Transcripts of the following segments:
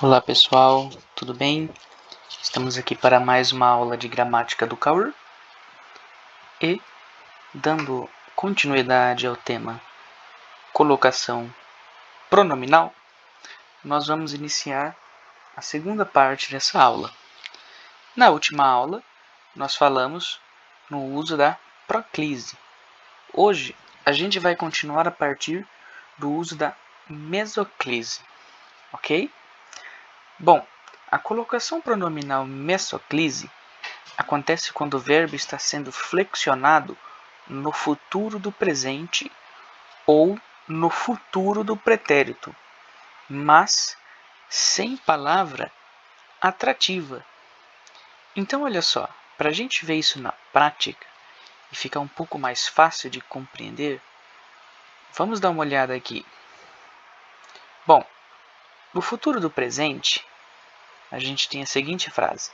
Olá pessoal, tudo bem? Estamos aqui para mais uma aula de gramática do Kaur e, dando continuidade ao tema colocação pronominal, nós vamos iniciar a segunda parte dessa aula. Na última aula, nós falamos no uso da proclise. Hoje, a gente vai continuar a partir do uso da mesoclise, ok? Bom, a colocação pronominal mesoclise acontece quando o verbo está sendo flexionado no futuro do presente ou no futuro do pretérito, mas sem palavra atrativa. Então, olha só, para a gente ver isso na prática e ficar um pouco mais fácil de compreender, vamos dar uma olhada aqui. Bom, no futuro do presente, a gente tem a seguinte frase: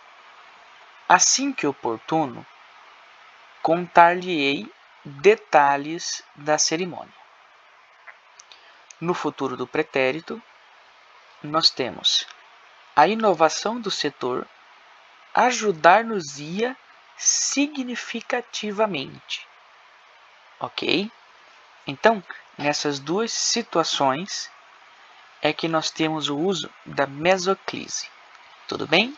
assim que oportuno, contar-lhe-ei detalhes da cerimônia. No futuro do pretérito, nós temos a inovação do setor ajudar-nos-ia significativamente. Ok? Então, nessas duas situações é que nós temos o uso da mesoclise. Tudo bem?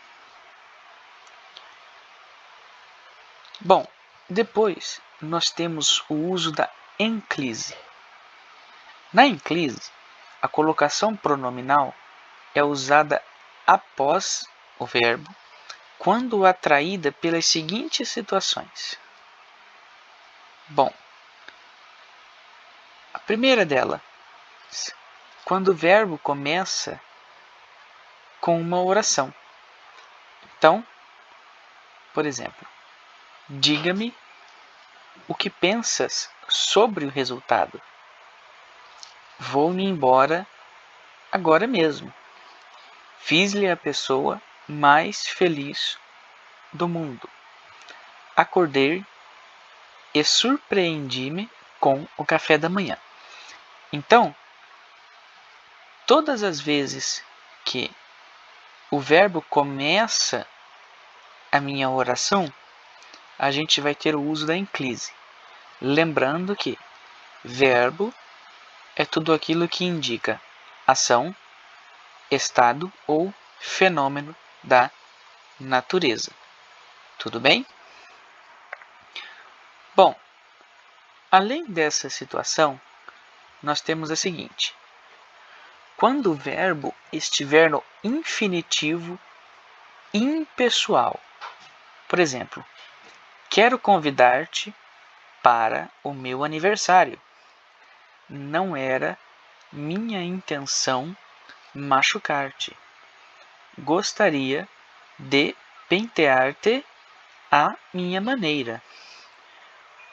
Bom, depois nós temos o uso da enclise. Na enclise, a colocação pronominal é usada após o verbo quando atraída pelas seguintes situações. Bom, a primeira delas, quando o verbo começa com uma oração. Então, por exemplo, diga-me o que pensas sobre o resultado. Vou-me embora agora mesmo. Fiz-lhe a pessoa mais feliz do mundo. Acordei e surpreendi-me com o café da manhã. Então, todas as vezes que o verbo começa a minha oração, a gente vai ter o uso da enclise. Lembrando que verbo é tudo aquilo que indica ação, estado ou fenômeno da natureza. Tudo bem? Bom, além dessa situação, nós temos a seguinte: quando o verbo estiver no infinitivo impessoal. Por exemplo, quero convidar-te para o meu aniversário. Não era minha intenção machucar-te. Gostaria de pentear-te à minha maneira.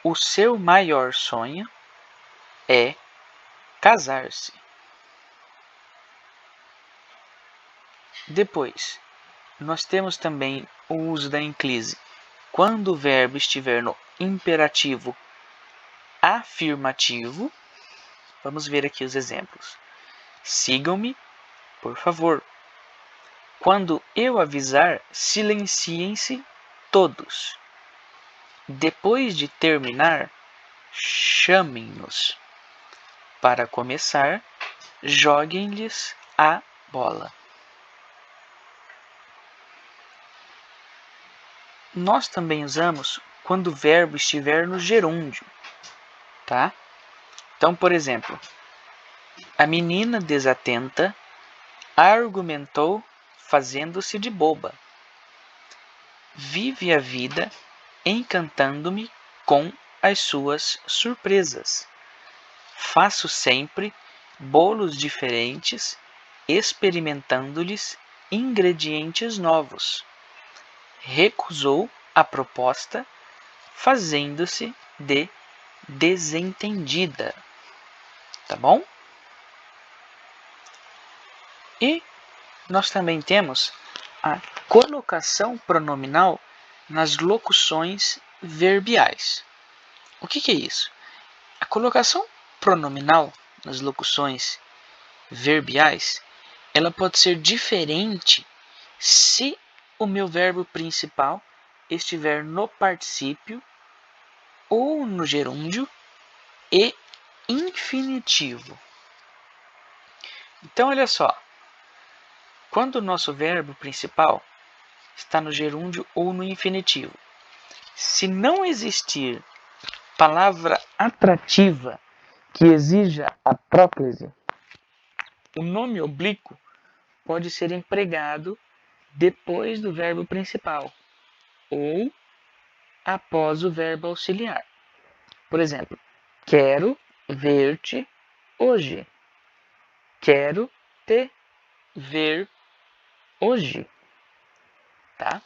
O seu maior sonho é casar-se. Depois, nós temos também o uso da enclise quando o verbo estiver no imperativo afirmativo. Vamos ver aqui os exemplos. Sigam-me, por favor. Quando eu avisar, silenciem-se todos. Depois de terminar, chamem-nos. Para começar, joguem-lhes a bola. Nós também usamos quando o verbo estiver no gerúndio, tá? Então, por exemplo, a menina desatenta argumentou fazendo-se de boba. Vive a vida encantando-me com as suas surpresas. Faço sempre bolos diferentes, experimentando-lhes ingredientes novos. Recusou a proposta, fazendo-se de desentendida. Tá bom? E nós também temos a colocação pronominal nas locuções verbiais. O que é isso? A colocação pronominal nas locuções verbiais ela pode ser diferente se o meu verbo principal estiver no particípio ou no gerúndio e infinitivo. Então, olha só. Quando o nosso verbo principal está no gerúndio ou no infinitivo, se não existir palavra atrativa que exija a próclise, o nome oblíquo pode ser empregado depois do verbo principal ou após o verbo auxiliar. Por exemplo, quero ver-te hoje. Quero te ver hoje. Tá?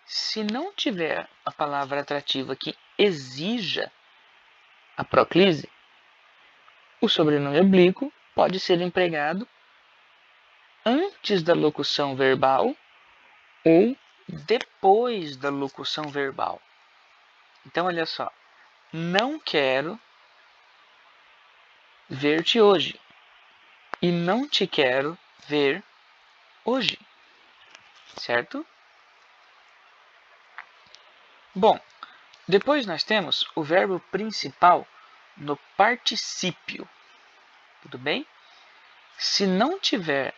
Se não tiver a palavra atrativa que exija a proclise, o sobrenome oblíquo pode ser empregado antes da locução verbal ou depois da locução verbal. Então, olha só. Não quero ver-te hoje. E não te quero ver hoje. Certo? Bom, depois nós temos o verbo principal no particípio. Tudo bem? Se não tiver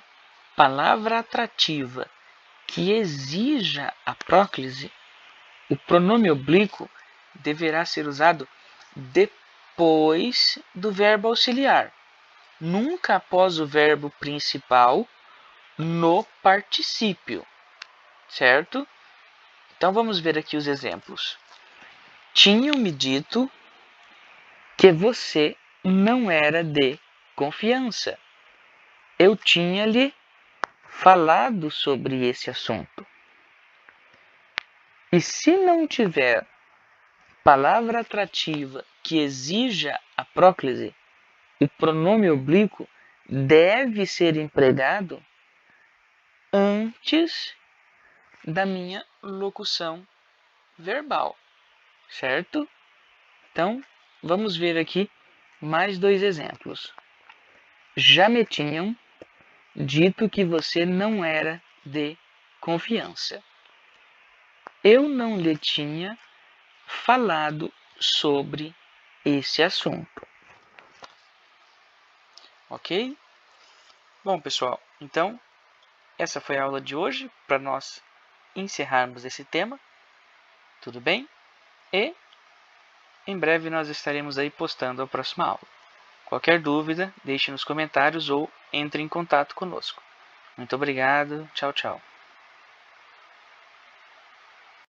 palavra atrativa que exija a próclise, o pronome oblíquo deverá ser usado depois do verbo auxiliar, nunca após o verbo principal no particípio, certo? Então vamos ver aqui os exemplos. Tinham-me dito que você não era de confiança. Eu tinha-lhe falado sobre esse assunto. E se não tiver palavra atrativa que exija a próclise, o pronome oblíquo deve ser empregado antes da minha locução verbal, certo? Então, vamos ver aqui mais dois exemplos. Já me tinham dito que você não era de confiança. Eu não lhe tinha falado sobre esse assunto. Ok? Bom, pessoal, então essa foi a aula de hoje para nós encerrarmos esse tema. Tudo bem? E em breve nós estaremos aí postando a próxima aula. Qualquer dúvida, deixe nos comentários ou entre em contato conosco. Muito obrigado. Tchau, tchau.